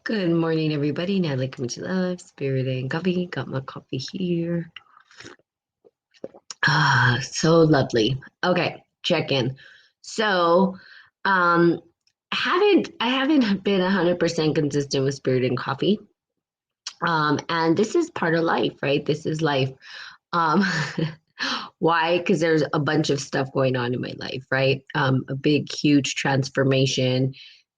Good morning, everybody. Natalie coming to love, spirit and coffee. Got my coffee here. So lovely. Okay, check in. So, um, I haven't been 100% consistent with spirit and coffee. And this is part of life, right? This is life. Um, why? Because there's a bunch of stuff going on in my life, right? A big, huge transformation.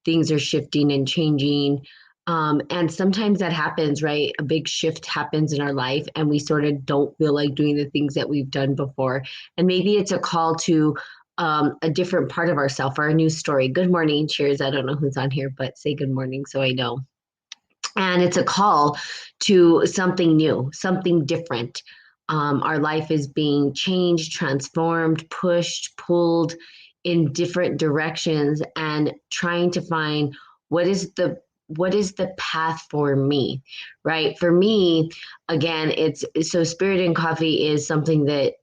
Things are shifting and changing. And sometimes that happens, right? A big shift happens in our life, and we sort of don't feel like doing the things that we've done before. And maybe it's a call to a different part of ourself or a new story. Good morning. Cheers. I don't know who's on here, but say good morning so I know. And it's a call to something new, something different. Our life is being changed, transformed, pushed, pulled in different directions, and trying to find what is the path for me, right? For me, again, it's so spirit and coffee is something that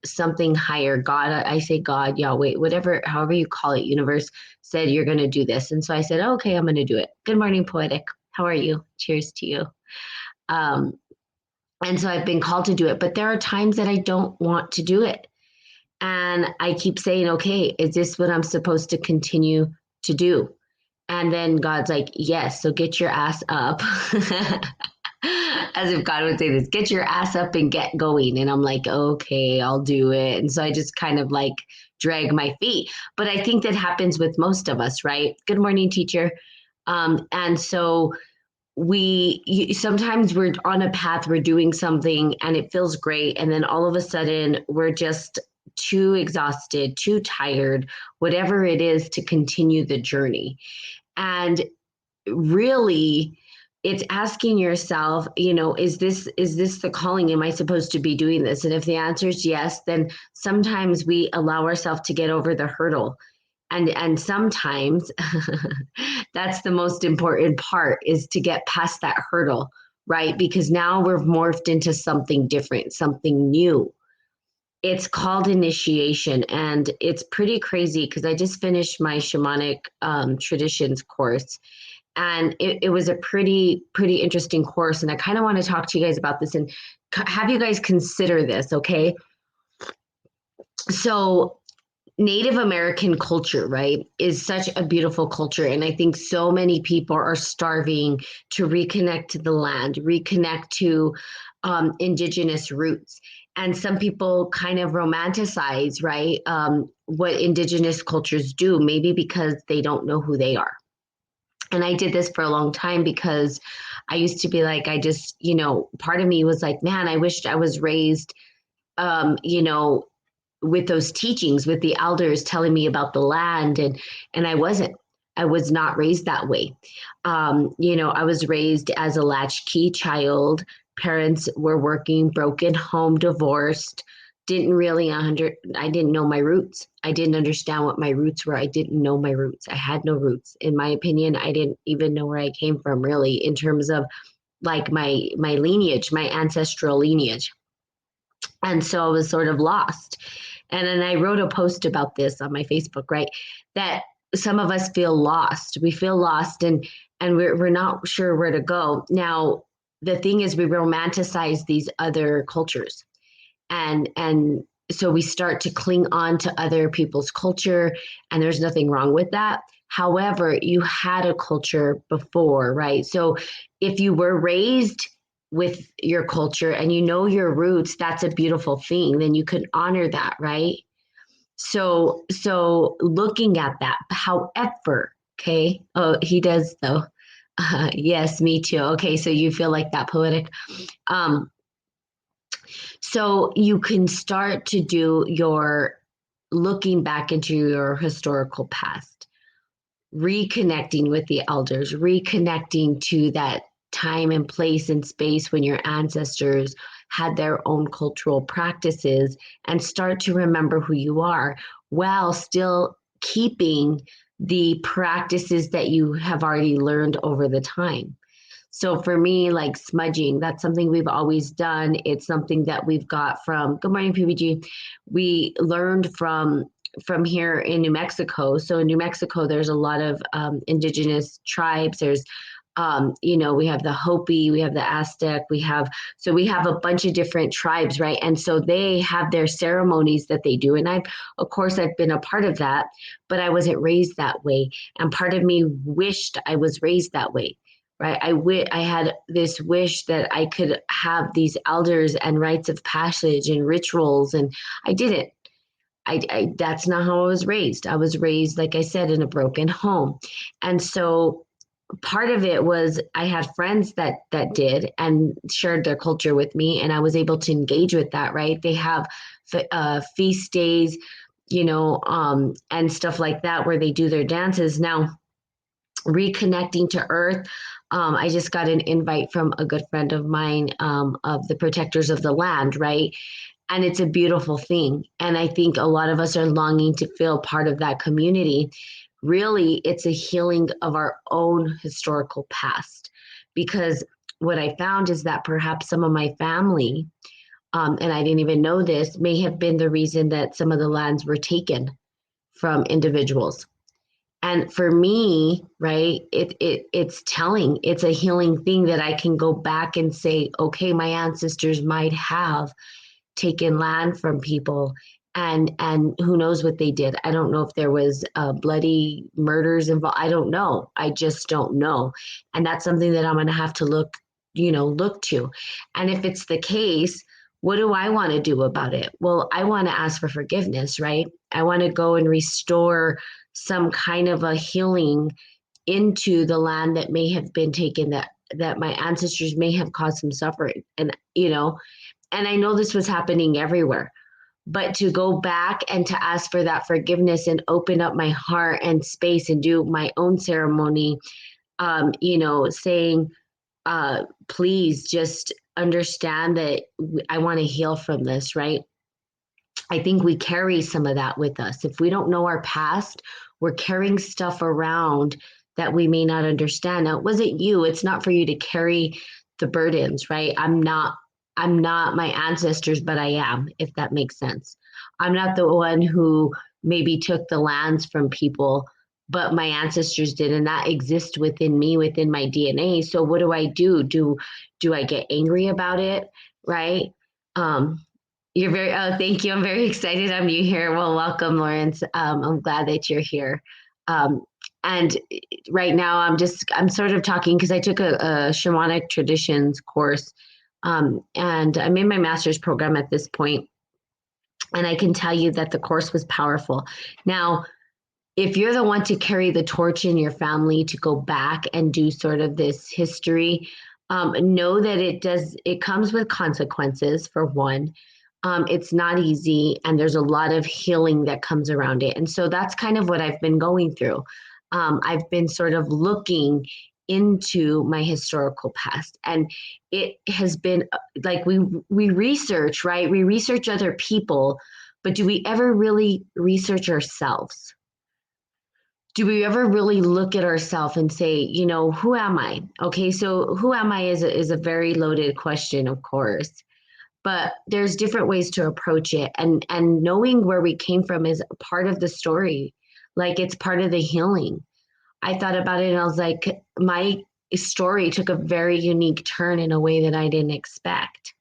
something higher, God, I say God, Yahweh, whatever, however you call it, universe said you're going to do this, and so I said, okay, I'm going to do it. Good morning, poetic. How are you? Cheers to you. Um, and so I've been called to do it, but there are times that I don't want to do it. And I keep saying, okay, is this what I'm supposed to continue to do? And then God's like, yes, so get your ass up. As if God would say this, get your ass up and get going. And I'm like, okay, I'll do it. And so I just kind of like drag my feet. But I think that happens with most of us, right? Good morning, teacher. And so sometimes we're on a path, we're doing something and it feels great. And then all of a sudden we're just too exhausted, too tired, whatever it is to continue the journey. And really, it's asking yourself, is this the calling? Am I supposed to be doing this? And if the answer is yes, then sometimes we allow ourselves to get over the hurdle. And sometimes that's the most important part, is to get past that hurdle, right? Because now we're morphed into something different, something new. It's called initiation, and it's pretty crazy because I just finished my shamanic traditions course, and it was a pretty interesting course. And I kind of want to talk to you guys about this and have you guys consider this, okay? So Native American culture, right, is such a beautiful culture. And I think so many people are starving to reconnect to the land, reconnect to indigenous roots. And some people kind of romanticize, right, what indigenous cultures do, maybe because they don't know who they are. And I did this for a long time because I used to be like, part of me was like, man, I wished I was raised, um, you know, with those teachings, with the elders telling me about the land, and I wasn't. I was not raised that way. I was raised as a latchkey child. Parents were working, broken home, divorced. Didn't really I didn't know my roots. I didn't understand what my roots were. I didn't know my roots. I had no roots. In my opinion, I didn't even know where I came from, really, in terms of like my lineage, my ancestral lineage. And so I was sort of lost. And then I wrote a post about this on my Facebook, right? That some of us feel lost. We feel lost, and we're not sure where to go. Now, the thing is, we romanticize these other cultures. And so we start to cling on to other people's culture, and there's nothing wrong with that. However, you had a culture before, right? So if you were raised with your culture and you know your roots, that's a beautiful thing. Then you can honor that, right? So looking at that. However, okay. Oh, he does though. Yes, me too. Okay, so you feel like that, poetic. Um, so you can start to do your looking back into your historical past, reconnecting with the elders, reconnecting to that time and place and space when your ancestors had their own cultural practices, and start to remember who you are while still keeping the practices that you have already learned over the time. So for me, like smudging, that's something we've always done. It's something that we've got from, good morning, PBG. We learned from here in New Mexico. So in New Mexico, there's a lot of indigenous tribes. There's We have the Hopi, we have the Aztec, we have a bunch of different tribes, right? And so they have their ceremonies that they do. And of course, I've been a part of that, but I wasn't raised that way. And part of me wished I was raised that way, right? I had this wish that I could have these elders and rites of passage and rituals, and I didn't. That's not how I was raised. I was raised, like I said, in a broken home. And so part of it was I had friends that did and shared their culture with me, and I was able to engage with that. Right? They have feast days, and stuff like that where they do their dances. Now, reconnecting to Earth. I just got an invite from a good friend of mine, of the Protectors of the Land, right? And it's a beautiful thing. And I think a lot of us are longing to feel part of that community. Really, it's a healing of our own historical past. Because what I found is that perhaps some of my family, and I didn't even know this, may have been the reason that some of the lands were taken from individuals. And for me, right, it's a healing thing that I can go back and say, okay, my ancestors might have taken land from people, and who knows what they did. I don't know if there was bloody murders involved. I don't know. I just don't know. And that's something that I'm going to have to look to. And if it's the case, what do I want to do about it? Well, I want to ask for forgiveness, right? I want to go and restore some kind of a healing into the land that may have been taken, that my ancestors may have caused some suffering. And I know this was happening everywhere, but to go back and to ask for that forgiveness and open up my heart and space and do my own ceremony, saying, please just understand that I want to heal from this, right? I think we carry some of that with us. If we don't know our past, we're carrying stuff around that we may not understand. Now, it wasn't you. It's not for you to carry the burdens, right? I'm not my ancestors, but I am, if that makes sense. I'm not the one who maybe took the lands from people, but my ancestors did, and that exists within me, within my DNA. So what do I do? Do I get angry about it? Right? Um, thank you. I'm very excited I'm you here. Well, welcome, Lawrence. I'm glad that you're here. Um, and right now I'm sort of talking because I took a shamanic traditions course, and I'm in my master's program at this point, and I can tell you that the course was powerful. Now, if you're the one to carry the torch in your family to go back and do sort of this history, know that it comes with consequences, for one. It's not easy, and there's a lot of healing that comes around it. And so that's kind of what I've been going through. I've been sort of looking into my historical past, and it has been like we research, right? We research other people, but do we ever really research ourselves? Do we ever really look at ourselves and say, who am I? Okay, so who am I is a very loaded question, of course, but there's different ways to approach it, and knowing where we came from is part of the story. Like, it's part of the healing. I thought about it and I was like, my story took a very unique turn in a way that I didn't expect.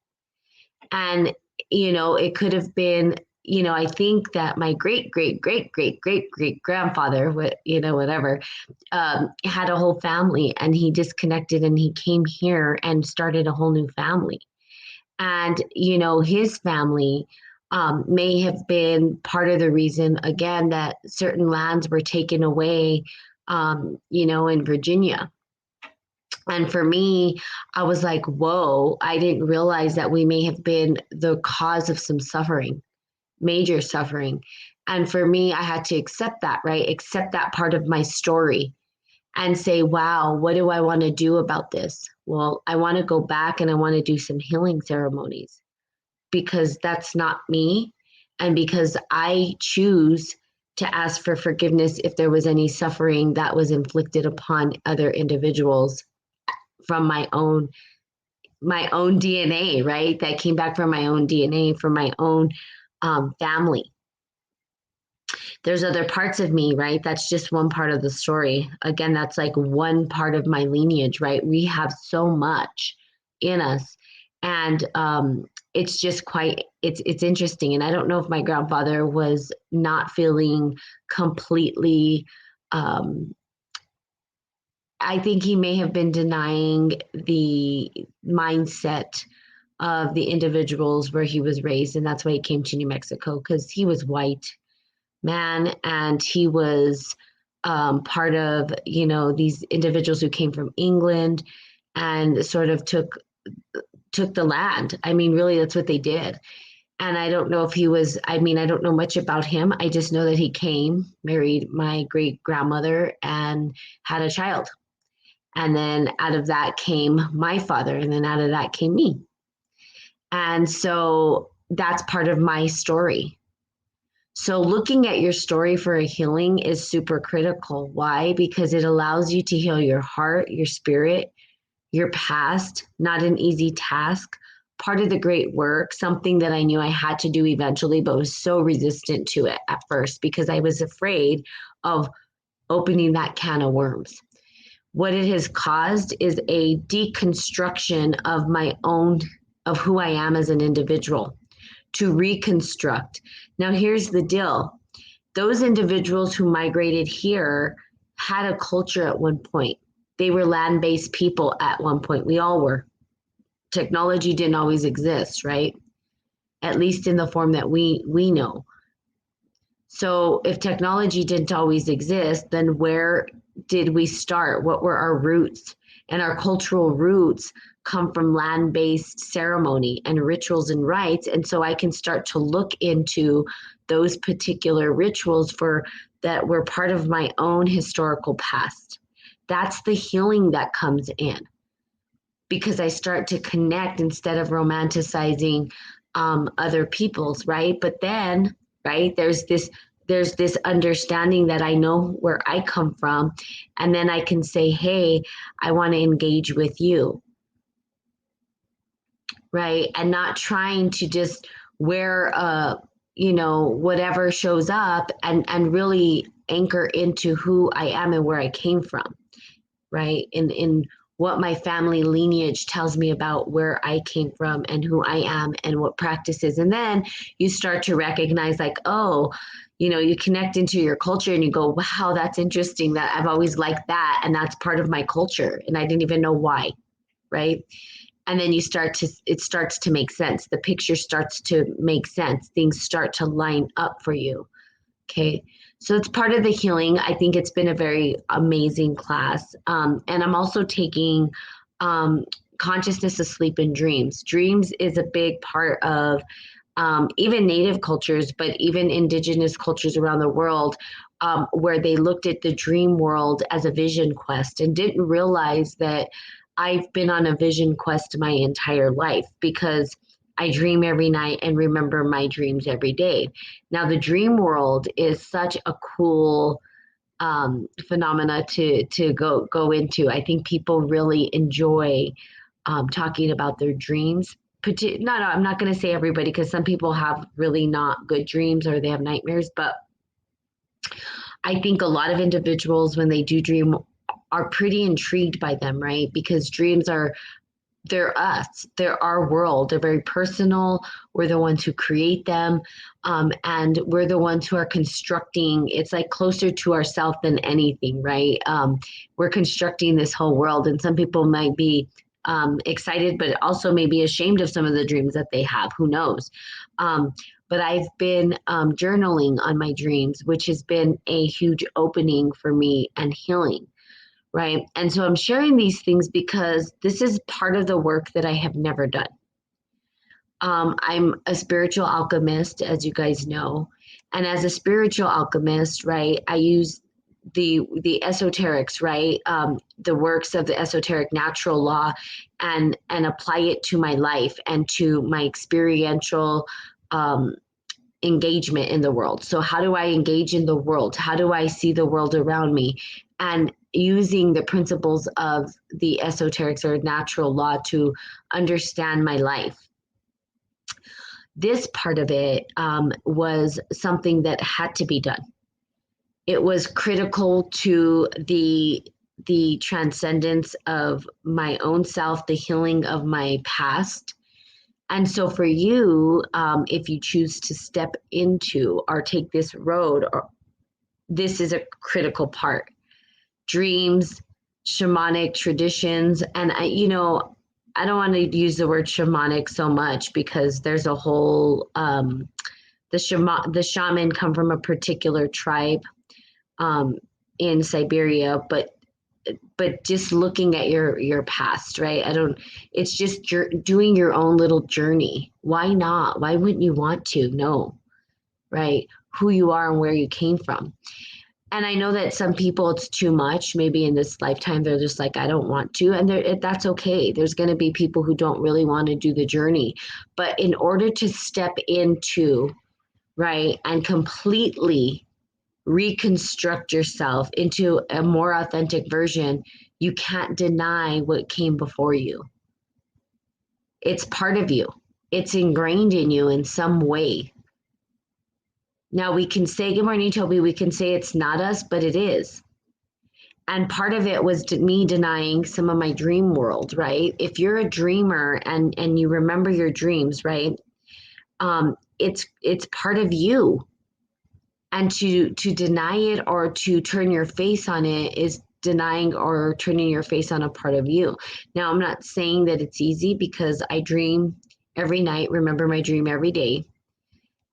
And, it could have been, I think that my great, great, great, great, great, great grandfather, whatever, had a whole family, and he disconnected and he came here and started a whole new family. And, his family may have been part of the reason, again, that certain lands were taken away, in Virginia. And for me, I was like, whoa, I didn't realize that we may have been the cause of some suffering, major suffering. And for me, I had to accept that, right? Accept that part of my story and say, wow, what do I want to do about this? Well, I want to go back and I want to do some healing ceremonies, because that's not me. And because I choose to ask for forgiveness if there was any suffering that was inflicted upon other individuals from my own DNA, right? That came back from my own DNA, from my own family. There's other parts of me, right? That's just one part of the story. Again, that's like one part of my lineage, right? We have so much in us. And it's just quite it's interesting. And I don't know if my grandfather was not feeling completely I think he may have been denying the mindset of the individuals where he was raised, and that's why he came to New Mexico, because he was white man, and he was part of, you know, these individuals who came from England and sort of took the land. I mean, really, that's what they did. And I don't know if he was, I mean, I don't know much about him. I just know that he came, married my great grandmother, and had a child. And then out of that came my father, and then out of that came me. And so that's part of my story. So looking at your story for a healing is super critical. Why? Because it allows you to heal your heart, your spirit, your past. Not an easy task. Part of the great work, something that I knew I had to do eventually, but was so resistant to it at first because I was afraid of opening that can of worms. What it has caused is a deconstruction of my own, of who I am as an individual, to reconstruct. Now, here's the deal. Those individuals who migrated here had a culture at one point. They were land-based people at one point. We all were. Technology didn't always exist, right? At least in the form that we know. So if technology didn't always exist, then where did we start? What were our roots? And our cultural roots come from land-based ceremony and rituals and rites. And so I can start to look into those particular rituals for that were part of my own historical past. That's the healing that comes in, because I start to connect instead of romanticizing other people's, right? But then, right, there's this understanding that I know where I come from, and then I can say, hey, I want to engage with you, right? And not trying to just wear you know, whatever shows up, and really anchor into who I am and where I came from, right? In what my family lineage tells me about where I came from and who I am and what practices. And then you start to recognize, like, oh, you know, you connect into your culture and you go, wow, that's interesting, that I've always liked that. And that's part of my culture. And I didn't even know why, right? And then it starts to make sense. The picture starts to make sense. Things start to line up for you. Okay. So it's part of the healing. I think it's been a very amazing class. And I'm also taking consciousness of sleep and dreams. Dreams is a big part of even native cultures, but even indigenous cultures around the world, where they looked at the dream world as a vision quest and didn't realize that I've been on a vision quest my entire life, because I dream every night and remember my dreams every day. Now, the dream world is such a cool phenomena to go into. I think people really enjoy talking about their dreams. No, I'm not going to say everybody, because some people have really not good dreams or they have nightmares. But I think a lot of individuals, when they do dream, are pretty intrigued by them, right? Because dreams are, they're us, they're our world, they're very personal. We're the ones who create them, and we're the ones who are constructing. It's like closer to ourselves than anything, right? We're constructing this whole world, and some people might be excited, but also maybe ashamed of some of the dreams that they have. Who knows? But I've been journaling on my dreams, which has been a huge opening for me and healing. Right. And so I'm sharing these things because this is part of the work that I have never done. I'm a spiritual alchemist, as you guys know. And as a spiritual alchemist, right, I use the esoterics, right, the works of the esoteric natural law, and apply it to my life and to my experiential engagement in the world. So how do I engage in the world? How do I see the world around me? And using the principles of the esoterics or natural law to understand my life. This part of it was something that had to be done. It was critical to the transcendence of my own self, the healing of my past. And so for you, if you choose to step into or take this road, or this is a critical part. Dreams, shamanic traditions, and I don't want to use the word shamanic so much because there's a whole the shaman come from a particular tribe um, in Siberia, but just looking at your past, right? I don't. It's just you're doing your own little journey. Why not? Why wouldn't you want to know, right? Who you are and where you came from. And I know that some people it's too much. Maybe in this lifetime they're just like I don't want to, and that's okay. There's going to be people who don't really want to do the journey, but in order to step into right and completely reconstruct yourself into a more authentic version, you can't deny what came before you. It's part of you, it's ingrained in you in some way. Now we can say, good morning, Toby. We can say it's not us, but it is. And part of it was me denying some of my dream world, right? If you're a dreamer and you remember your dreams, right? It's part of you, and to deny it or to turn your face on it is denying or turning your face on a part of you. Now I'm not saying that it's easy because I dream every night, remember my dream every day,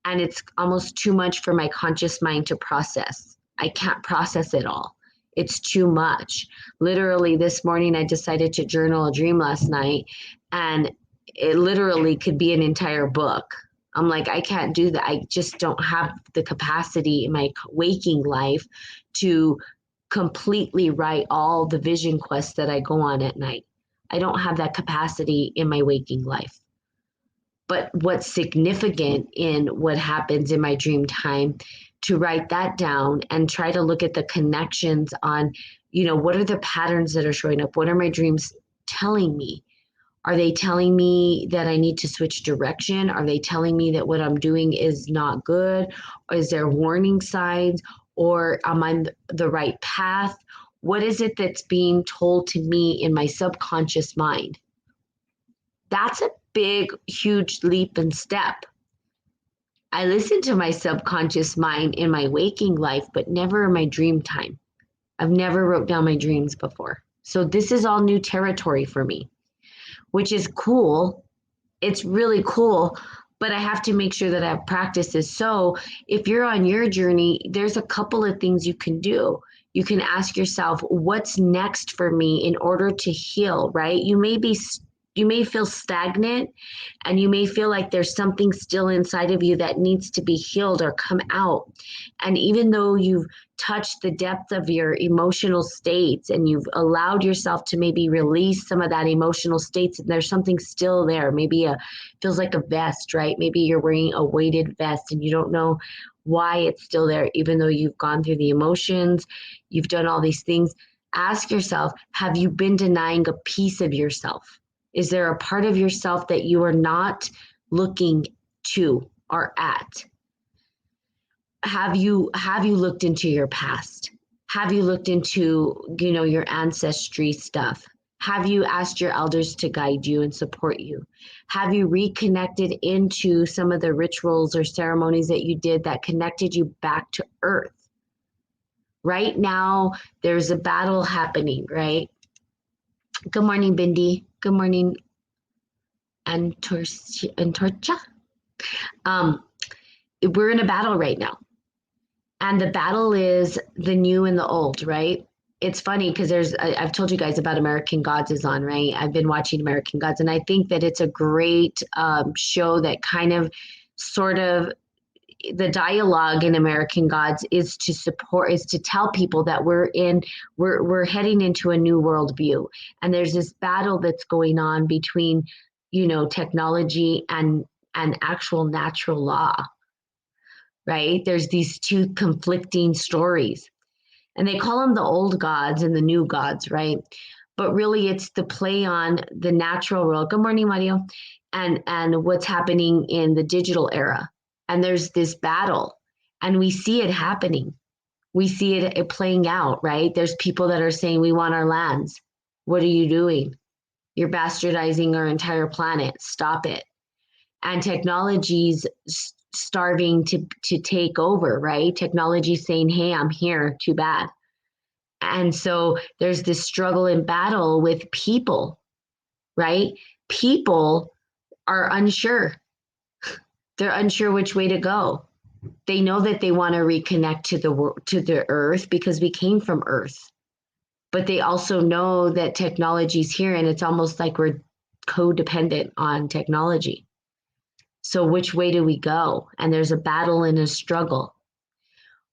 and it's almost too much for my conscious mind to process. I can't process it all. It's too much. Literally this morning I decided to journal a dream last night, and it literally could be an entire book. I'm like, I can't do that. I just don't have the capacity in my waking life to completely write all the vision quests that I go on at night. I don't have that capacity in my waking life. But what's significant in what happens in my dream time, to write that down and try to look at the connections on, what are the patterns that are showing up? What are my dreams telling me? Are they telling me that I need to switch direction? Are they telling me that what I'm doing is not good? Or is there warning signs? Or am I on the right path? What is it that's being told to me in my subconscious mind? That's a big, huge leap and step. I listen to my subconscious mind in my waking life, but never in my dream time. I've never wrote down my dreams before. So this is all new territory for me, which is cool. It's really cool, but I have to make sure that I have practices. So if you're on your journey, there's a couple of things you can do. You can ask yourself, what's next for me in order to heal, right? You may feel stagnant, and you may feel like there's something still inside of you that needs to be healed or come out. And even though you've touched the depth of your emotional states and you've allowed yourself to maybe release some of that emotional states, and there's something still there, maybe feels like a vest, right? Maybe you're wearing a weighted vest and you don't know why it's still there, even though you've gone through the emotions, you've done all these things. Ask yourself, have you been denying a piece of yourself? Is there a part of yourself that you are not looking to or at? Have you looked into your past? Have you looked into, your ancestry stuff? Have you asked your elders to guide you and support you? Have you reconnected into some of the rituals or ceremonies that you did that connected you back to earth? Right now, there's a battle happening, right? Good morning, Bindi. Good morning, Antorcha. We're in a battle right now. And the battle is the new and the old, right? It's funny because I've told you guys about American Gods is on, right? I've been watching American Gods, and I think that it's a great show that kind of sort of the dialogue in American Gods is to tell people that we're heading into a new worldview. And there's this battle that's going on between, technology and actual natural law, right? There's these two conflicting stories, and they call them the old gods and the new gods, right? But really it's the play on the natural world. Good morning, Mario. And what's happening in the digital era. And there's this battle, and we see it happening. We see it playing out, right? There's people that are saying, we want our lands. What are you doing? You're bastardizing our entire planet. Stop it. And technology's starving to take over, right? Technology's saying, hey, I'm here, too bad. And so there's this struggle and battle with people, right? People are unsure. They're unsure which way to go. They know that they want to reconnect to the earth because we came from earth. But they also know that technology's here and it's almost like we're codependent on technology. So which way do we go? And there's a battle and a struggle.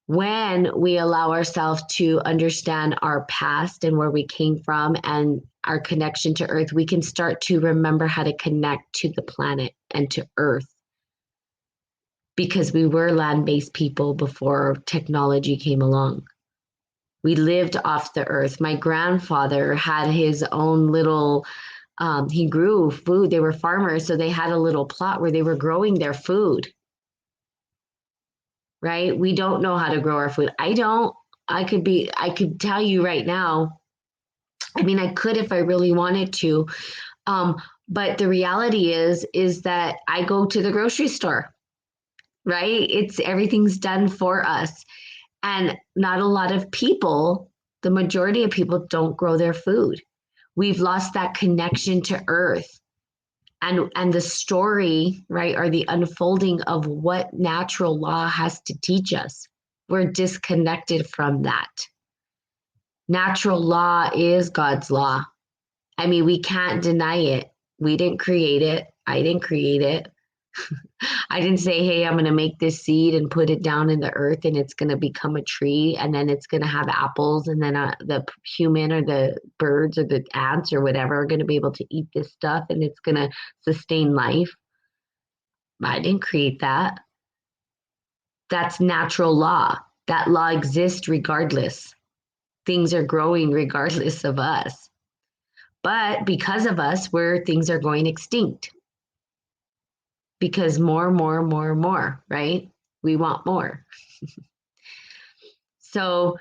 When we allow ourselves to understand our past and where we came from and our connection to earth, we can start to remember how to connect to the planet and to earth, because we were land-based people before technology came along. We lived off the earth. My grandfather had his own little, he grew food. They were farmers, so they had a little plot where they were growing their food, right? We don't know how to grow our food. I don't. I could tell you right now. I mean, I could if I really wanted to. But the reality is that I go to the grocery store, right? It's everything's done for us. And not a lot of people, the majority of people don't grow their food. We've lost that connection to earth and the story, right, or the unfolding of what natural law has to teach us. We're disconnected from that. Natural law is God's law. I mean, we can't deny it. We didn't create it. I didn't create it. I didn't say, hey, I'm going to make this seed and put it down in the earth and it's going to become a tree and then it's going to have apples and then the human or the birds or the ants or whatever are going to be able to eat this stuff and it's going to sustain life. I didn't create that. That's natural law. That law exists regardless. Things are growing regardless of us. But because of us, things are going extinct. Because more, right? We want more. So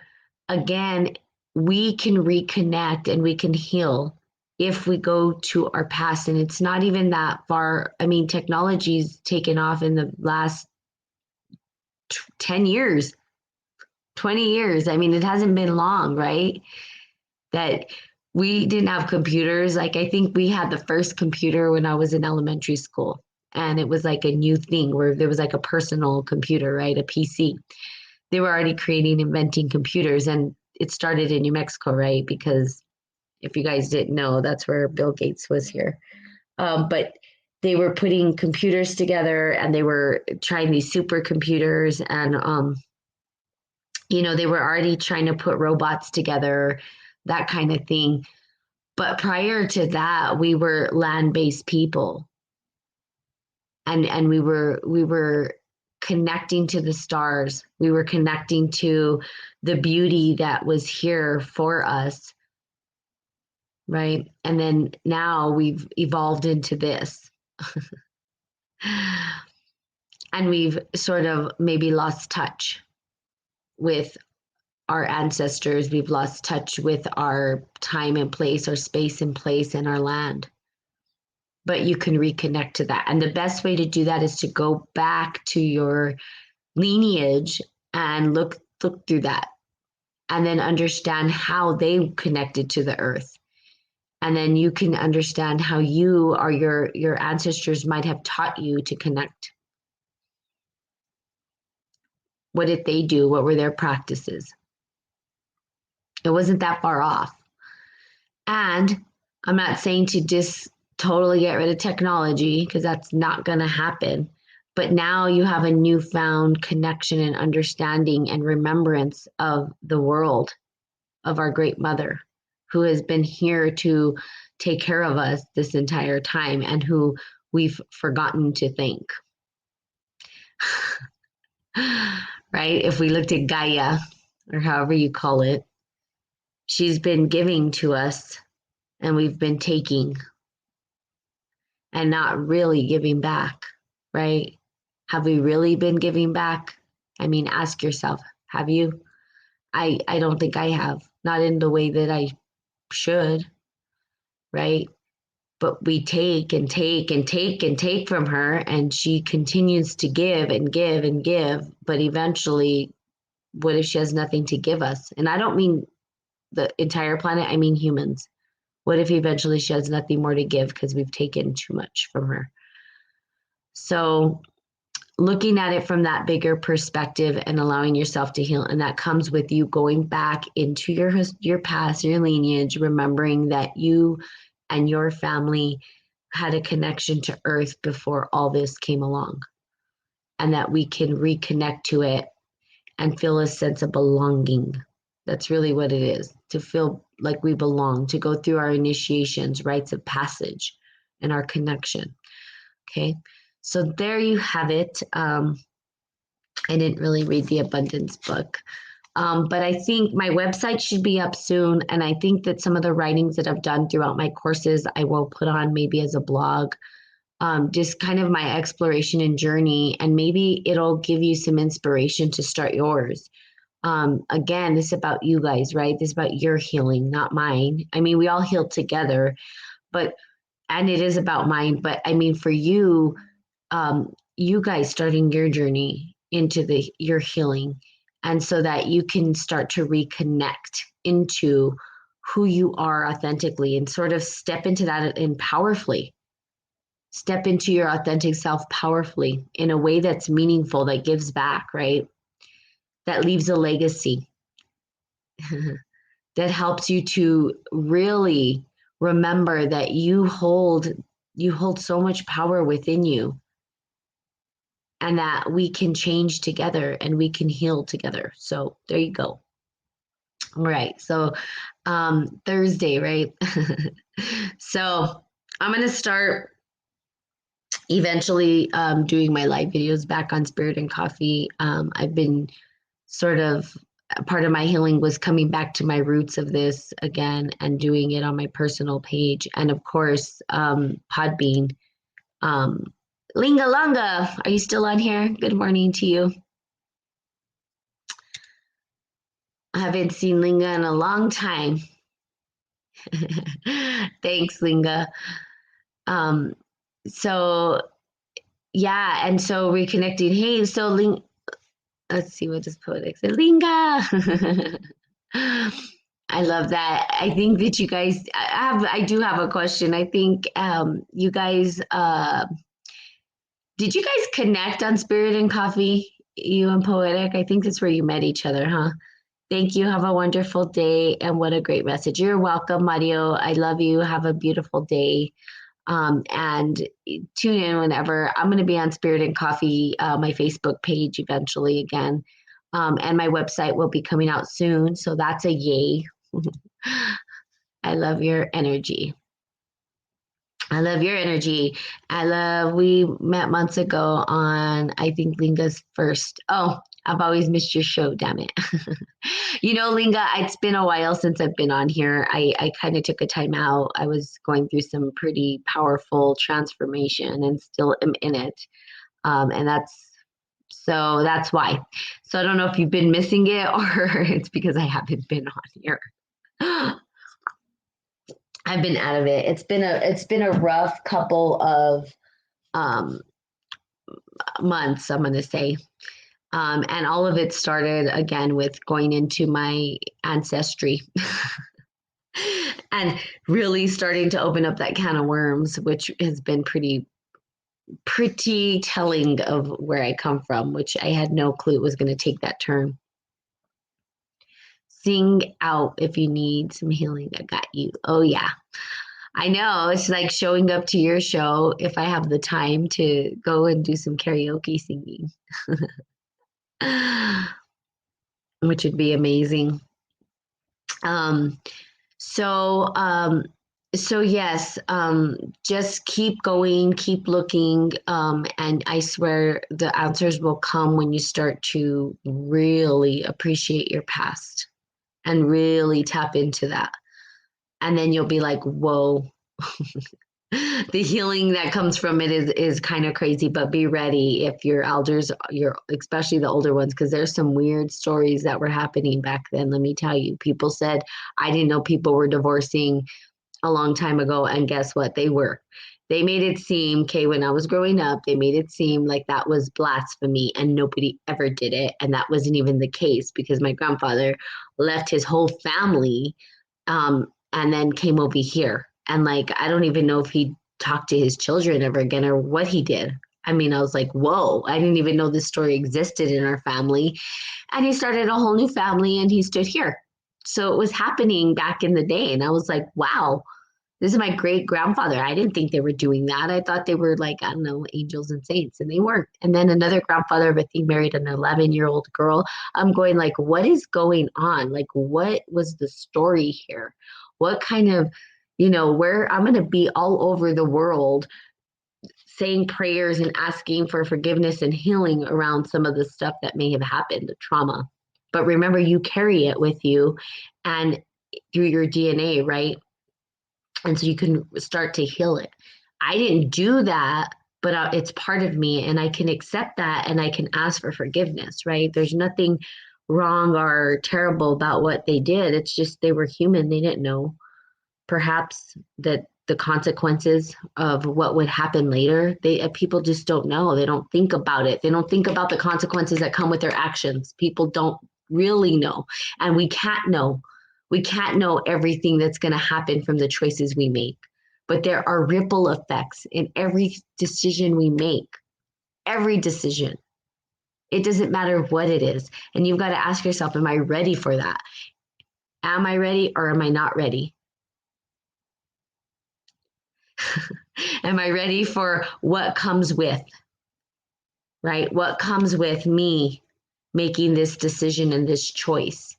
again, we can reconnect and we can heal if we go to our past. And it's not even that far. I mean, technology's taken off in the last 10 years, 20 years. I mean, it hasn't been long, right? That we didn't have computers. Like, I think we had the first computer when I was in elementary school. And it was like a new thing where there was like a personal computer, right? A PC. They were already inventing computers. And it started in New Mexico, right? Because if you guys didn't know, that's where Bill Gates was here. But they were putting computers together and they were trying these supercomputers and, they were already trying to put robots together, that kind of thing. But prior to that, we were land-based people. And we were connecting to the stars. We were connecting to the beauty that was here for us, right? And then now we've evolved into this. And we've sort of maybe lost touch with our ancestors. We've lost touch with our time and place, our space and place, and our land. But you can reconnect to that. And the best way to do that is to go back to your lineage and look through that and then understand how they connected to the earth. And then you can understand how you or your ancestors might have taught you to connect. What did they do? What were their practices? It wasn't that far off. And I'm not saying to just totally get rid of technology because that's not going to happen. But now you have a newfound connection and understanding and remembrance of the world, of our great mother, who has been here to take care of us this entire time and who we've forgotten to thank. Right? If we looked at Gaia, or however you call it, she's been giving to us and we've been taking and not really giving back, right? Have we really been giving back? I mean, ask yourself, have you? I don't think I have, not in the way that I should, right? But we take and take and take and take from her, and she continues to give and give and give. But eventually, what if she has nothing to give us? And I don't mean the entire planet, I mean humans. What if eventually she has nothing more to give because we've taken too much from her? So, looking at it from that bigger perspective and allowing yourself to heal, and that comes with you going back into your past, your lineage, remembering that you and your family had a connection to earth before all this came along, and that we can reconnect to it and feel a sense of belonging. That's really what it is, to feel like we belong, to go through our initiations, rites of passage, and our connection. Okay, so there you have it. I didn't really read the abundance book. But I think my website should be up soon. And I think that some of the writings that I've done throughout my courses, I will put on maybe as a blog, just kind of my exploration and journey. And maybe it'll give you some inspiration to start yours. Again, this is about you guys, right? This is about your healing, not mine. I mean, we all heal together, and it is about mine. But I mean, for you, you guys starting your journey into your healing, and so that you can start to reconnect into who you are authentically and sort of step into that and powerfully step into your authentic self powerfully in a way that's meaningful, that gives back, right? That leaves a legacy, that helps you to really remember that you hold so much power within you, and that we can change together and we can heal together. So there you go. All right. So Thursday, right? So I'm going to start eventually doing my live videos back on Spirit and Coffee. I've been sort of, part of my healing was coming back to my roots of this again and doing it on my personal page. And of course, Podbean. Linga Longa, are you still on here? Good morning to you. I haven't seen Linga in a long time. Thanks, Linga. Um, so yeah, and so reconnecting. Hey, so let's see what this poetic said. Linga. I love that. I think that you guys, I do have a question. I think you guys, did you guys connect on Spirit and Coffee? You and Poetic? I think that's where you met each other, huh? Thank you. Have a wonderful day. And what a great message. You're welcome, Mario. I love you. Have a beautiful day. And tune in whenever. I'm going to be on Spirit and Coffee, my Facebook page eventually again. And my website will be coming out soon. So that's a yay. I love your energy. I love your energy. We met months ago on, I think, Linga's first. Oh, I've always missed your show, damn it. Linga, it's been a while since I've been on here. I kind of took a time out. I was going through some pretty powerful transformation and still am in it. And that's why. So I don't know if you've been missing it or it's because I haven't been on here. I've been out of it. It's been a rough couple of months, I'm going to say. And all of it started again with going into my ancestry and really starting to open up that can of worms, which has been pretty telling of where I come from, which I had no clue it was going to take that turn. Sing out if you need some healing. I got you. Oh, yeah. I know. It's like showing up to your show if I have the time to go and do some karaoke singing, which would be amazing. So yes, just keep going, keep looking, and I swear the answers will come when you start to really appreciate your past and really tap into that. And then you'll be like, whoa, The healing that comes from it is kind of crazy, but be ready if your elders, your especially the older ones, because there's some weird stories that were happening back then. Let me tell you, people said I didn't know people were divorcing a long time ago, and guess what? They were. They made it seem, okay, when I was growing up, they made it seem like that was blasphemy and nobody ever did it. And that wasn't even the case because my grandfather left his whole family and then came over here. And like, I don't even know if he talked to his children ever again or what he did. I mean, I was like, whoa, I didn't even know this story existed in our family. And he started a whole new family and he stood here. So it was happening back in the day. And I was like, wow, this is my great grandfather. I didn't think they were doing that. I thought they were like, I don't know, angels and saints, and they weren't. And then another grandfather, I think, married an 11-year-old girl. I'm going like, what is going on? Like, what was the story here? What kind of, where I'm going to be all over the world saying prayers and asking for forgiveness and healing around some of the stuff that may have happened, the trauma. But remember, you carry it with you and through your DNA, right? And so you can start to heal it. I didn't do that, but it's part of me and I can accept that and I can ask for forgiveness, right? There's nothing wrong or terrible about what they did. It's just they were human. They didn't know perhaps that the consequences of what would happen later. People just don't know. They don't think about it. They don't think about the consequences that come with their actions. People don't really know. And we can't know. We can't know everything that's going to happen from the choices we make. But there are ripple effects in every decision we make. Every decision. It doesn't matter what it is. And you've got to ask yourself, am I ready for that? Am I ready or am I not ready? Am I ready for what comes with, right? What comes with me making this decision and this choice?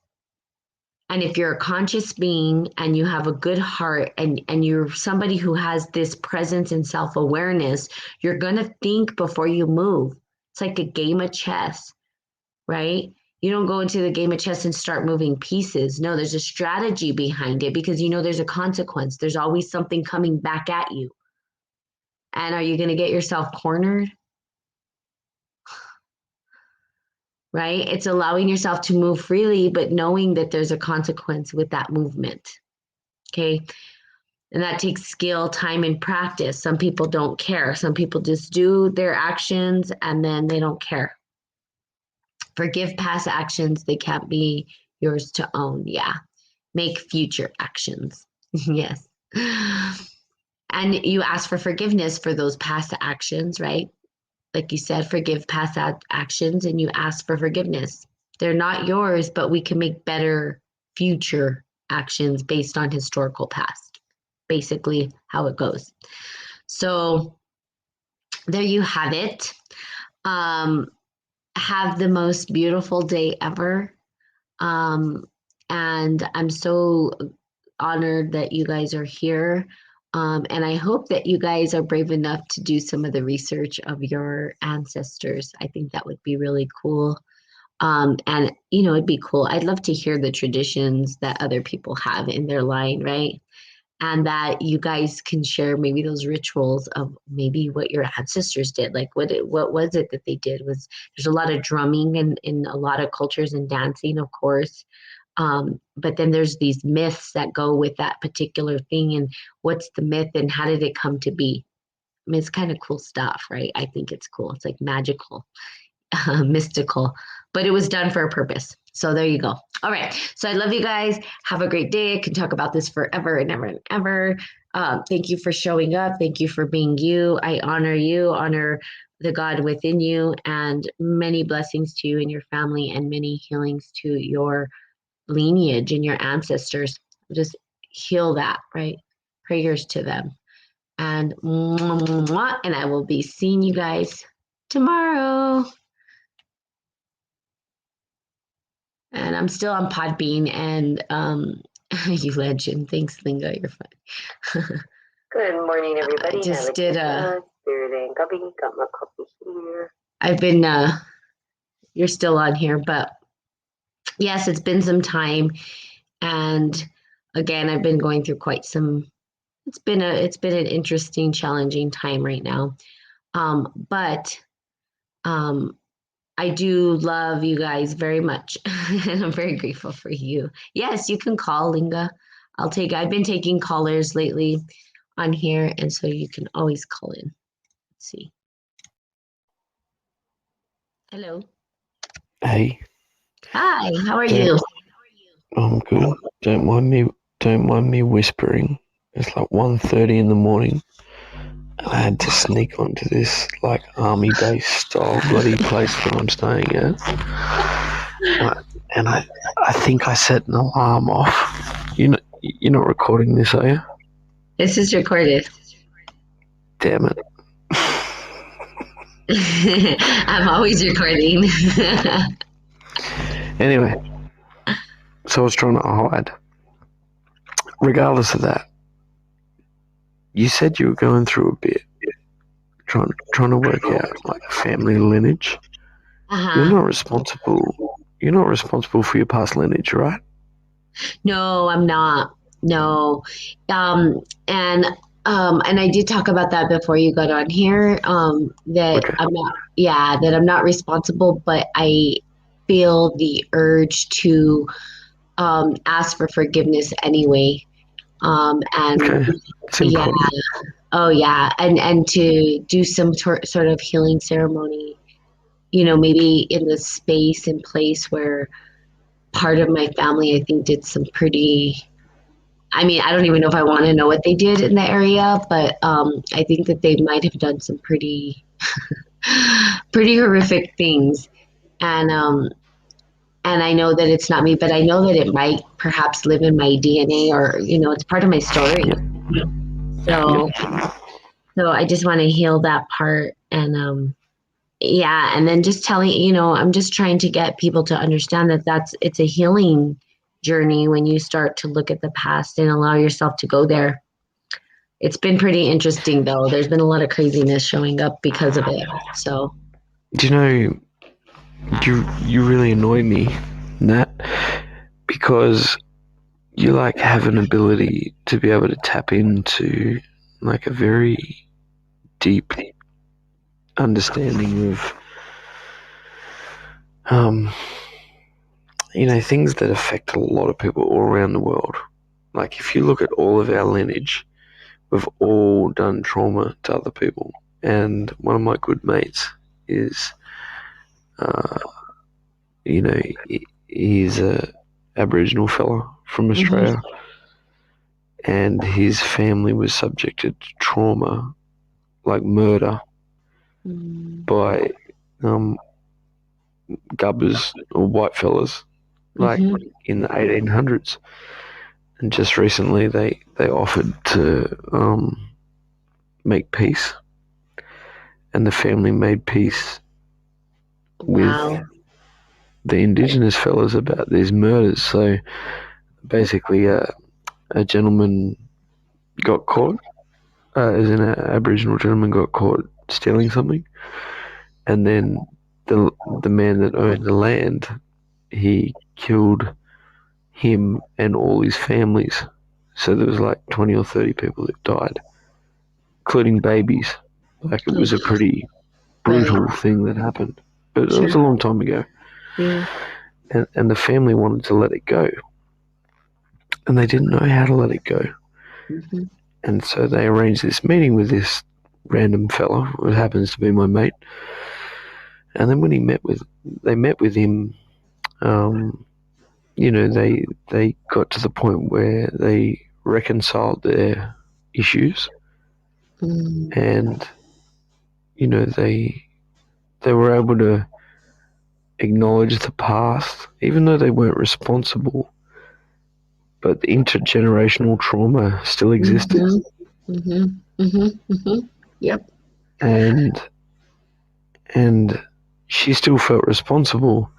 And if you're a conscious being and you have a good heart and you're somebody who has this presence and self-awareness, you're going to think before you move. It's like a game of chess, right? You don't go into the game of chess and start moving pieces. No, there's a strategy behind it because there's a consequence. There's always something coming back at you. And are you going to get yourself cornered? Right? It's allowing yourself to move freely, but knowing that there's a consequence with that movement. Okay. And that takes skill, time, and practice. Some people don't care. Some people just do their actions and then they don't care. Forgive past actions. They can't be yours to own. Yeah. Make future actions. Yes. And you ask for forgiveness for those past actions, right? Like you said, forgive past actions and you ask for forgiveness. They're not yours, but we can make better future actions based on historical past. Basically, how it goes. So there you have it. Um, have the most beautiful day ever. Um, and I'm so honored that you guys are here. And I hope that you guys are brave enough to do some of the research of your ancestors. I think that would be really cool. And, it'd be cool. I'd love to hear the traditions that other people have in their line, right? And that you guys can share maybe those rituals of maybe what your ancestors did. Like what was it that they did? There's a lot of drumming in a lot of cultures and dancing, of course. But then there's these myths that go with that particular thing. And what's the myth and how did it come to be? I mean, it's kind of cool stuff, right? I think it's cool. It's like magical, mystical, but it was done for a purpose. So there you go. All right. So I love you guys. Have a great day. I can talk about this forever and ever and ever. Thank you for showing up. Thank you for being you. I honor you, honor the God within you, and many blessings to you and your family, and many healings to your lineage and your ancestors. Just heal that, right? Prayers to them. And and I will be seeing you guys tomorrow. And I'm still on Podbean and you legend. Thanks, Lingo. You're fine. Good morning, everybody. I just did Spirit and Gubby. Got my coffee here. I've been you're still on here, but yes, it's been some time. And again, I've been going through quite some it's been an interesting, challenging time right now. But I do love you guys very much, and I'm very grateful for you. Yes, you can call Linga. I've been taking callers lately on here, and so you can always call in. Let's see. Hello. Hey, Hi, how are don't, you? I'm good. Don't mind me whispering. It's like 1:30 in the morning, and I had to sneak onto this like army base style bloody place that I'm staying at. And I think I set an alarm off. You're not recording this, are you? This is recorded. Damn it. I'm always recording. Anyway, so I was trying to hide. Regardless of that, you said you were going through a bit, trying to work out like family lineage. You're Uh-huh. not responsible. You're not responsible for your past lineage, right? No, I'm not. No. Um, and and I did talk about that before you got on here. That Okay. I'm not, yeah, that I'm not responsible, but I feel the urge to ask for forgiveness anyway. And Okay. It's yeah, important. oh yeah, and to do some sort of healing ceremony, maybe in the space and place where part of my family, I think, did some pretty. I mean, I don't even know if I want to know what they did in the area, but I think that they might have done some pretty horrific things. And and I know that it's not me, but I know that it might perhaps live in my DNA, or it's part of my story. Yep. So Yep. so I just want to heal that part, and yeah, and then just telling, I'm just trying to get people to understand that it's a healing journey when you start to look at the past and allow yourself to go there. It's been pretty interesting though. There's been a lot of craziness showing up because of it. So, Do you know you really annoy me, Nat, because you like have an ability to be able to tap into like a very deep understanding of um things that affect a lot of people all around the world. Like if you look at all of our lineage, we've all done trauma to other people. And one of my good mates is uh, he's a Aboriginal fella from mhm, Australia, and his family was subjected to trauma, like murder, mm, by um, gubbers or white fellas, like mhm, in the 1800s. And just recently, they offered to make peace, and the family made peace with wow. the indigenous fellas about these murders. So basically, a gentleman got caught, as an Aboriginal gentleman got caught stealing something, and then the man that owned the land, he killed him and all his families. So there was like 20 or 30 people that died, including babies. Like it was a Oof, pretty right. brutal thing that happened. But it was Sure. a long time ago. Yeah. And the family wanted to let it go. And they didn't know how to let it go. Mhm, And so they arranged this meeting with this random fella, who happens to be my mate. And then when they met with him, um, they got to the point where they reconciled their issues, mm, and they were able to acknowledge the past, even though they weren't responsible. But the intergenerational trauma still existed, mhm, mhm, mhm, mhm. Yep. and and she still felt responsible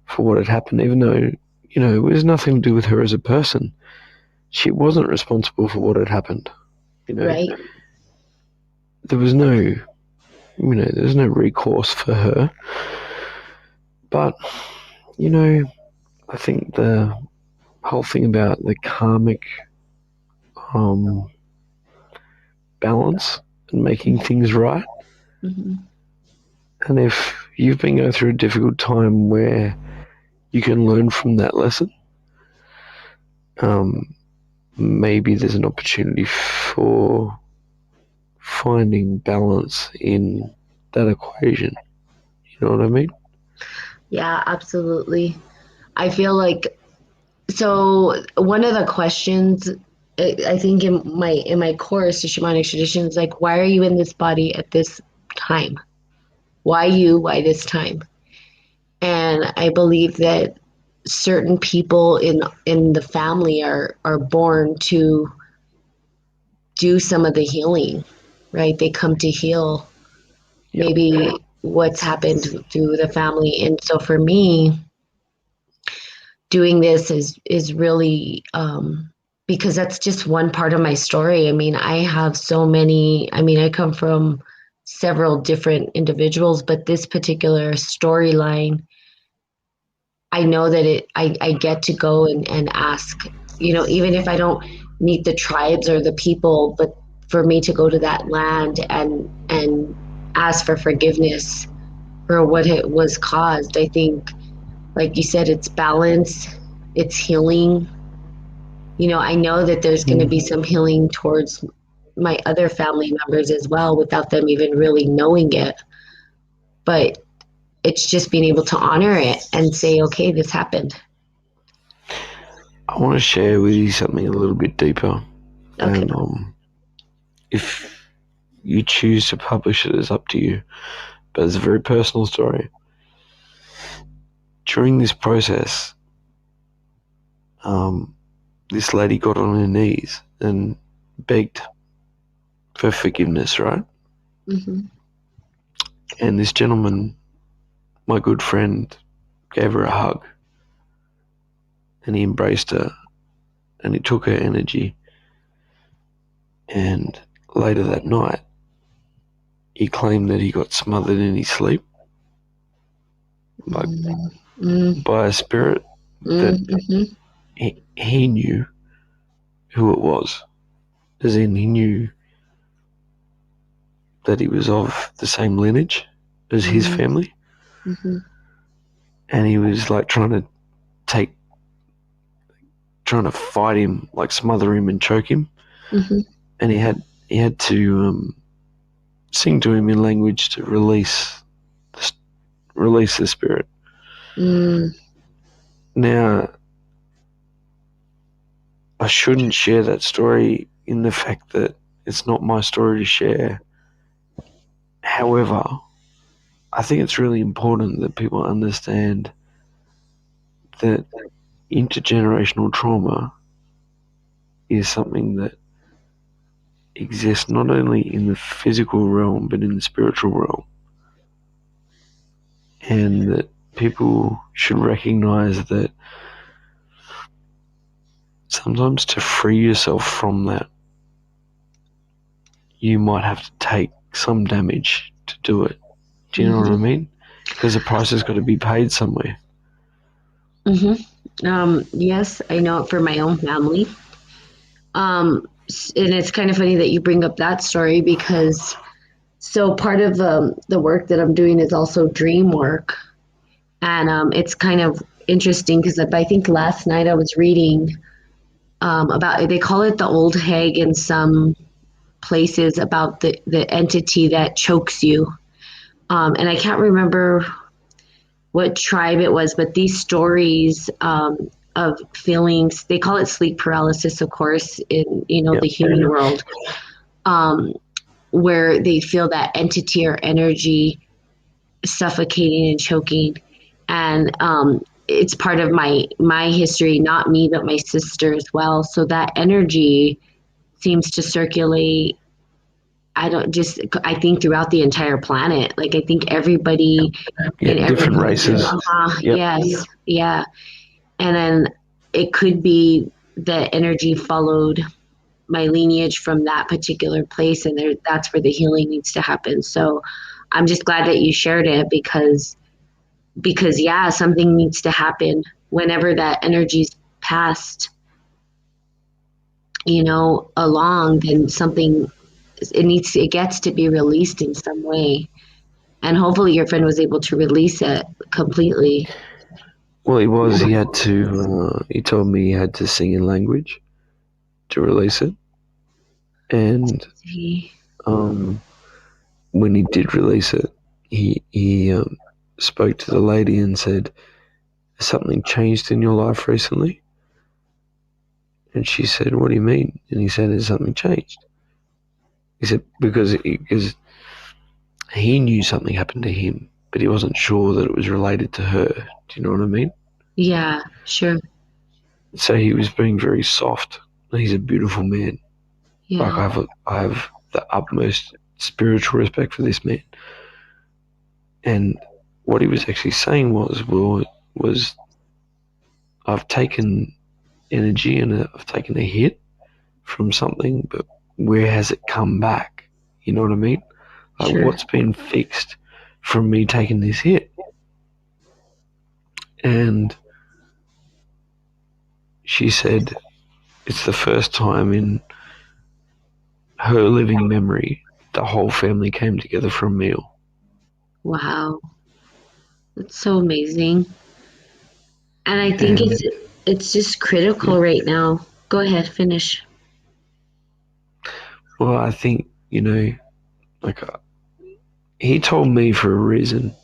for what had happened, even though it was nothing to do with her as a person. She wasn't responsible for what had happened. You know, Right. there was no there was no recourse for her. But I think the whole thing about the karmic um, balance and making things right. Mm-hmm. And if you've been going through a difficult time where you can learn from that lesson, maybe there's an opportunity for finding balance in that equation. You know what I mean? Yeah, absolutely. I feel like so one of the questions I think in my course, the shamanic tradition, is like, why are you in this body at this time? Why you? Why this time? And I believe that certain people in the family are born to do some of the healing, right? They come to heal Yep. maybe what's happened through the family. And so for me, doing this is really because that's just one part of my story. I mean, I have so many. I mean, I come from several different individuals, but this particular storyline, I know that I get to go and ask, even if I don't meet the tribes or the people, but for me to go to that land and ask for forgiveness for what it was caused. I think, like you said, it's balance, it's healing. I know that there's going to be some healing towards my other family members as well without them even really knowing it. But it's just being able to honor it and say, okay, this happened. I want to share with you something a little bit deeper. Okay. And if you choose to publish it, it's up to you. But it's a very personal story. During this process, this lady got on her knees and begged for forgiveness, right? Mm-hmm. And this gentleman, my good friend, gave her a hug and he embraced her and he took her energy. And later that night, he claimed that he got smothered in his sleep by a spirit that Mm-hmm. he knew who it was. As in, he knew that he was of the same lineage as his family. Mm-hmm. And he was like trying to fight him, like smother him and choke him. Mm-hmm. And he had to sing to him in language to release the spirit. Mm. Now, I shouldn't share that story in the fact that it's not my story to share. However, I think it's really important that people understand that intergenerational trauma is something that exists not only in the physical realm but in the spiritual realm, and that people should recognize that sometimes to free yourself from that, you might have to take some damage to do it. Do you know what I mean? Because the price has got to be paid somewhere. Mm-hmm. Yes, I know it for my own family. And it's kind of funny that you bring up that story because so part of the work that I'm doing is also dream work. And it's kind of interesting because I think last night I was reading about, they call it the old hag in some places, about the entity that chokes you. And I can't remember what tribe it was, but these stories of feelings, they call it sleep paralysis, of course, in Yep. the human world, um, where they feel that entity or energy suffocating and choking. And it's part of my history, not me, but my sister as well. So that energy seems to circulate. I think throughout the entire planet. Like I think everybody Yeah, in every different races. Yep. yes, yeah. And then it could be the energy followed my lineage from that particular place, and that's where the healing needs to happen. So I'm just glad that you shared it because yeah, something needs to happen whenever that energy's passed along, then something it gets to be released in some way. And hopefully your friend was able to release it completely. Well, he had to, he told me he had to sing in language to release it. And um, when he did release it, he spoke to the lady and said, "Has something changed in your life recently?" And she said, "What do you mean?" And he said, "Has something changed?" He said, because he knew something happened to him, but he wasn't sure that it was related to her. Do you know what I mean? Yeah, sure. So he was being very soft. He's a beautiful man. Like Yeah. I have the utmost spiritual respect for this man. And what he was actually saying was I've taken energy and I've taken a hit from something, but where has it come back? You know what I mean? Like Sure. what's been fixed from me taking this hit? And she said it's the first time in her living memory the whole family came together for a meal. Wow. That's so amazing. And I think And it's just critical right now. Go ahead, finish. well, I think, like he told me for a reason.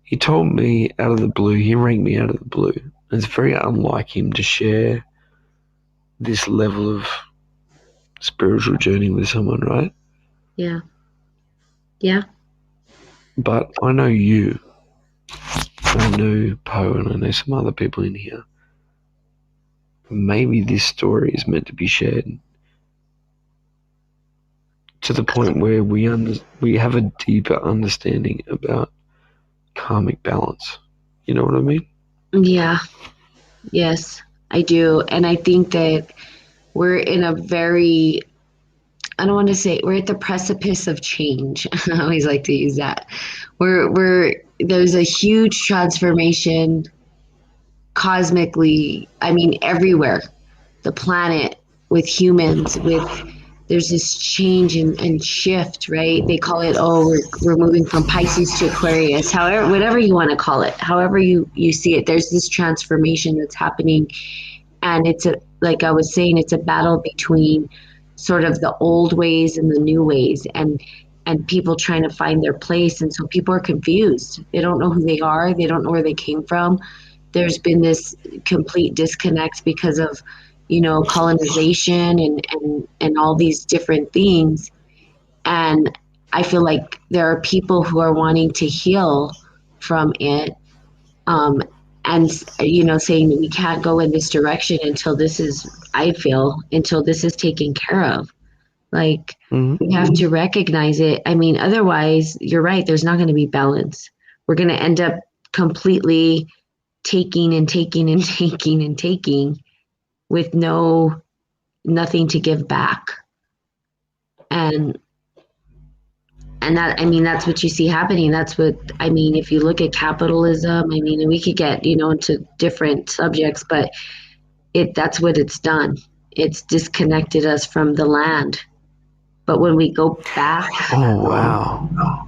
He told me out of the blue, he rang me out of the blue. It's very unlike him to share this level of spiritual journey with someone, right? Yeah. Yeah. But I know you, I know Poe, and I know some other people in here. Maybe this story is meant to be shared to the point where we have a deeper understanding about karmic balance. You know what I mean? Yeah. Yes, I do. And I think that we're in a very, I don't want to say we're at the precipice of change. I always like to use that. There's a huge transformation cosmically, I mean, everywhere, the planet, with humans, there's this change and shift, right? They call it, oh, we're moving from Pisces to Aquarius, however, whatever you want to call it, however you see it, there's this transformation that's happening. And like I was saying, it's a battle between sort of the old ways and the new ways, and people trying to find their place. And so people are confused. They don't know who they are. They don't know where they came from. There's been this complete disconnect because of, colonization and all these different things. And I feel like there are people who are wanting to heal from it, um, and saying that we can't go in this direction until this is, I feel, until this is taken care of. Like, Mm-hmm. we have to recognize it. I mean, otherwise, you're right, there's not going to be balance. We're going to end up completely taking and taking and taking and taking with nothing to give back. And that, I mean, that's what you see happening. That's what, I mean, if you look at capitalism, I mean, and we could get, into different subjects, but that's what it's done. It's disconnected us from the land. But Oh, wow.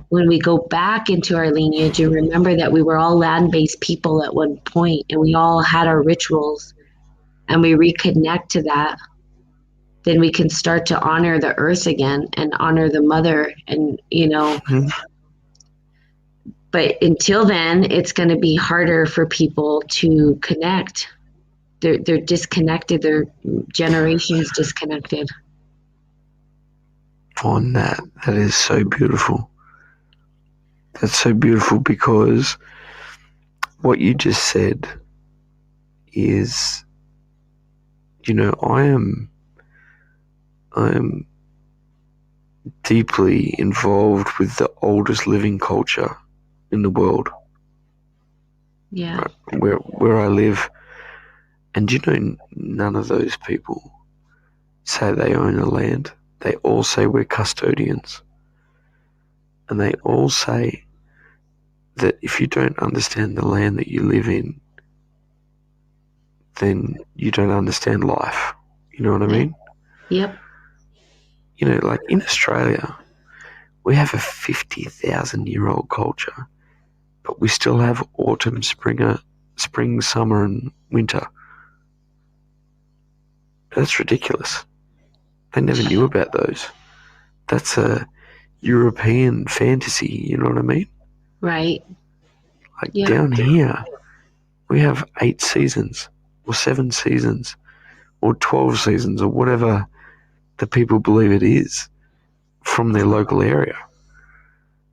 when we go back into our lineage and remember that we were all land-based people at one point and we all had our rituals, and we reconnect to that, then we can start to honor the earth again and honor the mother. And Mm-hmm. but until then, it's going to be harder for people to connect. They're disconnected. Their generations disconnected. On that is so beautiful. That's so beautiful because what you just said is, I am deeply involved with the oldest living culture in the world, Yeah. right, where I live. And none of those people say they own the land. They all say we're custodians. And they all say that if you don't understand the land that you live in, then you don't understand life. You know what I mean? Yep. like in Australia, we have a 50,000-year-old culture, but we still have autumn, spring, summer, and winter. That's ridiculous. They never knew about those. That's a European fantasy, you know what I mean? Right. Like Yeah. down here, we have 8 seasons, or 7 seasons, or 12 seasons, or whatever the people believe it is from their local area.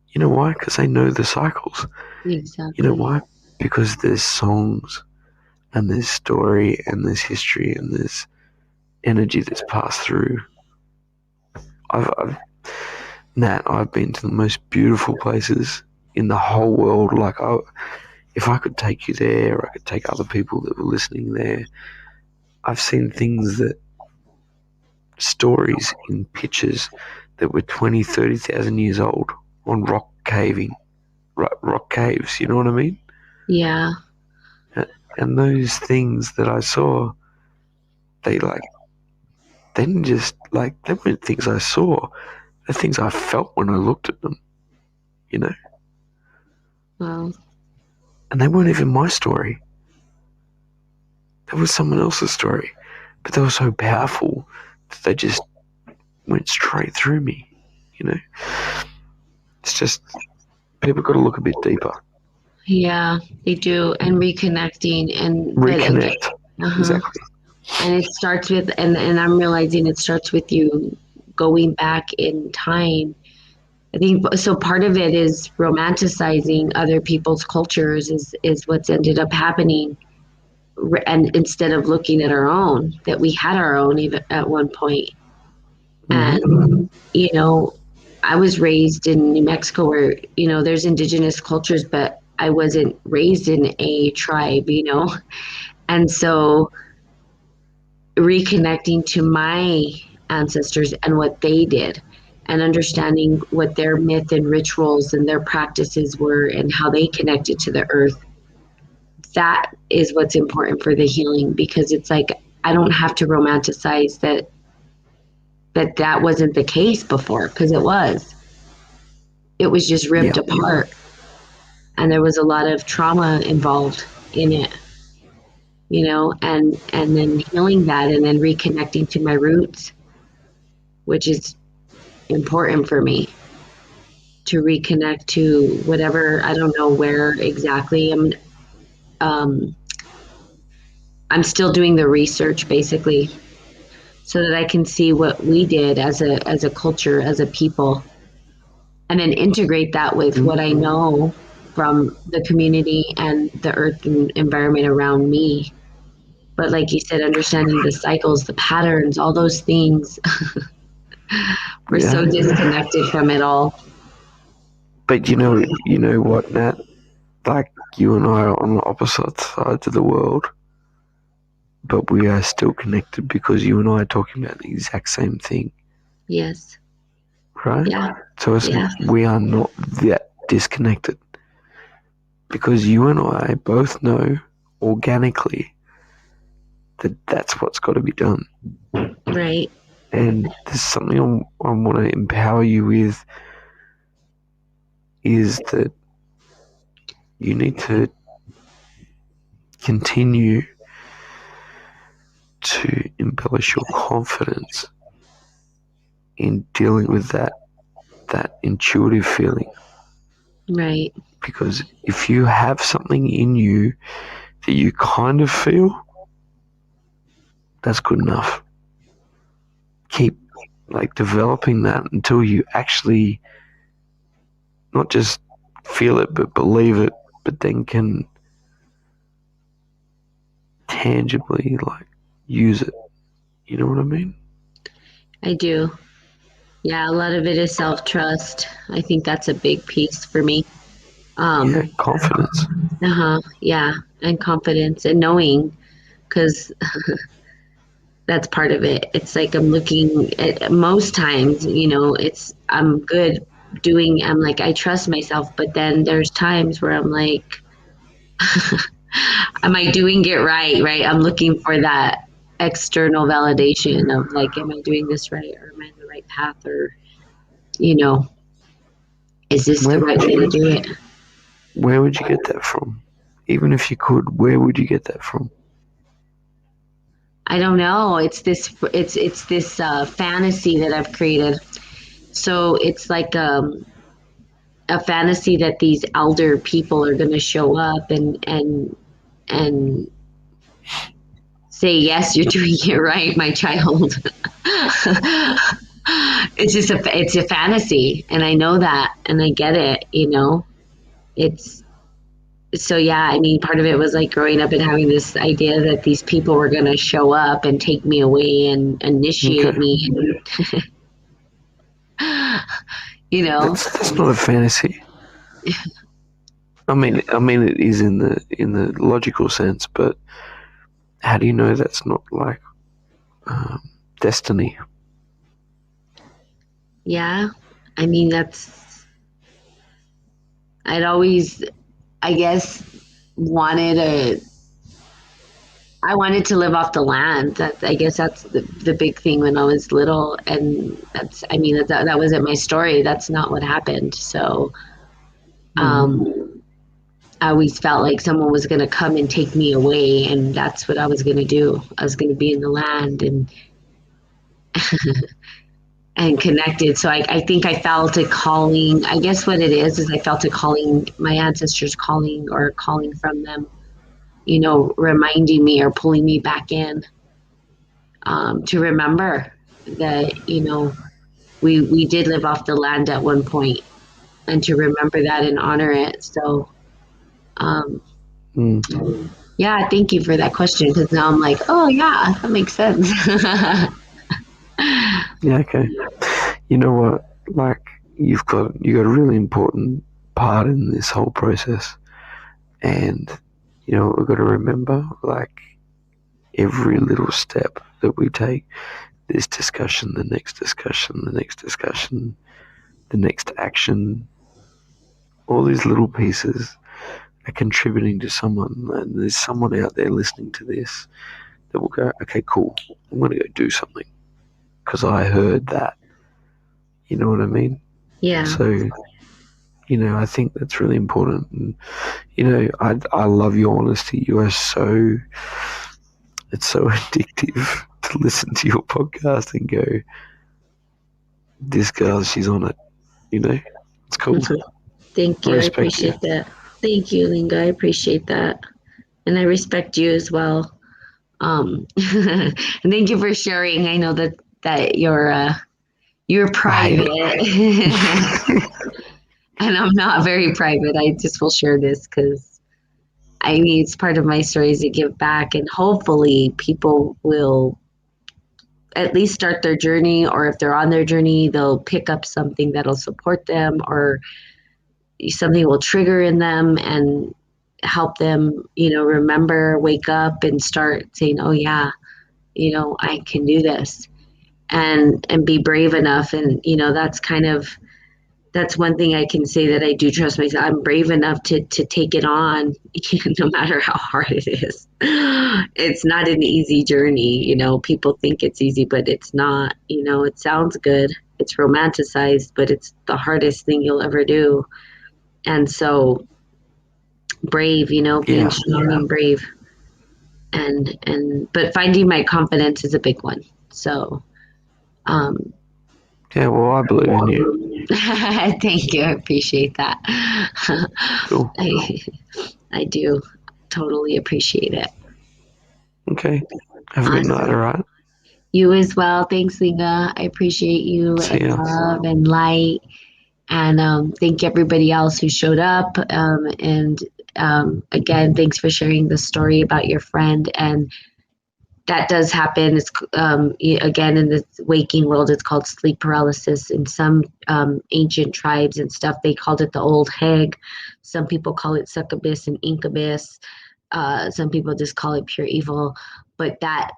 You know why? Because they know the cycles. Exactly. You know why? Because there's songs, and there's story, and there's history, and there's energy that's passed through. I've been to the most beautiful places in the whole world. Like, if I could take you there, or I could take other people that were listening there, I've seen things stories in pictures that were 20, 30,000 years old on rock caves, you know what I mean? Yeah. And those things that I saw, they didn't just, they weren't things I saw, they're things I felt when I looked at them, you know? Wow. And they weren't even my story. That was someone else's story. But they were so powerful that they just went straight through me, you know? It's just, people got to look a bit deeper. Yeah, they do. And reconnecting but again, Reconnect. Exactly. and it starts with, and I'm realizing it starts with you going back in time. I think so. Part of it is romanticizing other people's cultures is what's ended up happening, and instead of looking at our own, that we had our own even at one point. And I was raised in New Mexico, where there's indigenous cultures, but I wasn't raised in a tribe, and so reconnecting to my ancestors and what they did, and understanding what their myth and rituals and their practices were and how they connected to the earth. That is what's important for the healing, because it's like I don't have to romanticize that wasn't the case before, because it was just ripped apart, and there was a lot of trauma involved in it, and then healing that, and then reconnecting to my roots, which is important for me to reconnect to whatever. I don't know where exactly. Um, I'm still doing the research, basically, so that I can see what we did as a culture, as a people, and then integrate that with what I know from the community and the earth and environment around me. But like you said, understanding the cycles, the patterns, all those things, we're so disconnected from it all. But you know what, Nat? Like, you and I are on the opposite sides of the world, but we are still connected because you and I are talking about the exact same thing. Yes. Right? Yeah. So we are not that disconnected, because you and I both know organically that that's what's got to be done. Right. And there's something I want to empower you with, is that you need to continue to embellish your confidence in dealing with that intuitive feeling. Right. Because if you have something in you that you kind of feel, that's good enough. Keep developing that until you actually not just feel it but believe it, but then can tangibly use it. You know what I mean? I do. Yeah, a lot of it is self-trust. I think that's a big piece for me. Confidence. Yeah, and confidence and knowing, because that's part of it. It's like I'm looking at most times, I'm good doing, I'm like, I trust myself, but then there's times where I'm like, am I doing it right? Right. I'm looking for that external validation of like, am I doing this right, or am I in the right path, or is this the right way to do it? Where would you get that from? Even if you could, where would you get that from? I don't know. It's this fantasy that I've created. So it's like a fantasy that these elder people are going to show up and say, yes, you're doing it right, my child. It's a fantasy, and I know that, and I get it. It's so, yeah. I mean, part of it was like growing up and having this idea that these people were going to show up and take me away and initiate me. That's not a fantasy. I mean, it is in the logical sense, but how do you know that's not like destiny? Yeah, I mean, I'd always, I guess, I wanted to live off the land. I guess that's the big thing when I was little, and that wasn't my story. That's not what happened. So, I always felt like someone was going to come and take me away, and that's what I was going to do. I was going to be in the land and connected. So I think I felt a calling. I guess what it is I felt a calling, my ancestors calling, or calling from them, reminding me or pulling me back in, to remember that, we did live off the land at one point, and to remember that and honor it. So, yeah, thank you for that question, because now I'm like, oh, yeah, that makes sense. Yeah, okay. You know what? Like, you got a really important part in this whole process, and we've got to remember, like, every little step that we take, this discussion, the next discussion, the next discussion, the next action, all these little pieces are contributing to someone, and there's someone out there listening to this that will go, okay, cool, I'm going to go do something because I heard that. You know what I mean? Yeah. So, I think that's really important. And, I love your honesty. You are it's so addictive to listen to your podcast and go, this girl, she's on it. It's cool. Thank you. I appreciate that. Thank you, Linga. I appreciate that. And I respect you as well. And thank you for sharing. I know that you're private. And I'm not very private. I just will share this because it's part of my story is to give back, and hopefully people will at least start their journey, or if they're on their journey, they'll pick up something that'll support them, or something will trigger in them and help them, remember, wake up and start saying, oh yeah, I can do this, and be brave enough. And, that's one thing I can say, that I do trust myself. I'm brave enough to take it on, no matter how hard it is. It's not an easy journey. People think it's easy, but it's not. It sounds good. It's romanticized, but it's the hardest thing you'll ever do. And so brave, being strong and brave. But finding my confidence is a big one. So, yeah, well, I believe in you. Thank you. I appreciate that. Cool. I do totally appreciate it. Okay. Have a good night, all right? You as well. Thanks, Linga. I appreciate you. See ya. Love and light. And thank everybody else who showed up. Again, thanks for sharing the story about your friend. And that does happen. It's again, in the waking world, it's called sleep paralysis. In some ancient tribes and stuff, they called it the old hag. Some people call it succubus and incubus. Some people just call it pure evil. But that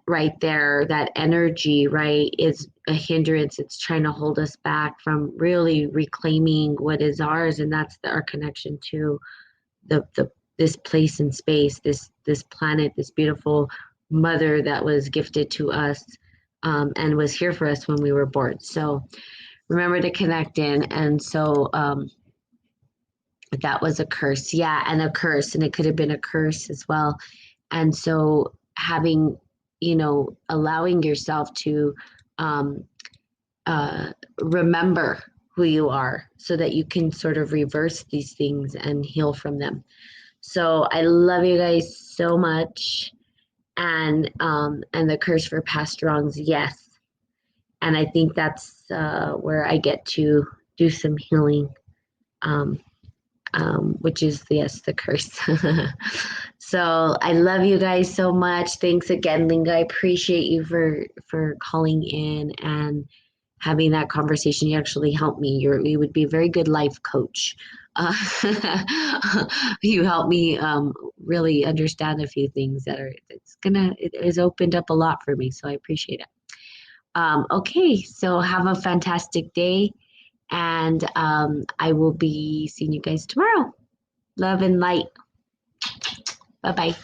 right there, that energy, right, is a hindrance. It's trying to hold us back from really reclaiming what is ours, and that's our connection to this place in space, this planet, this beautiful mother that was gifted to us and was here for us when we were born. So remember to connect in. And so that was a curse. Yeah, and a curse. And it could have been a curse as well. And so having, allowing yourself to um, remember who you are so that you can sort of reverse these things and heal from them. So I love you guys so much. And the curse for past wrongs, yes. And I think that's where I get to do some healing, which is, yes, the curse. So I love you guys so much. Thanks again, Linga. I appreciate you for calling in and having that conversation. You actually helped me. You would be a very good life coach. Uh, you helped me really understand a few things it has opened up a lot for me. So I appreciate it. Okay, so have a fantastic day, and I will be seeing you guys tomorrow. Love and light. Bye bye.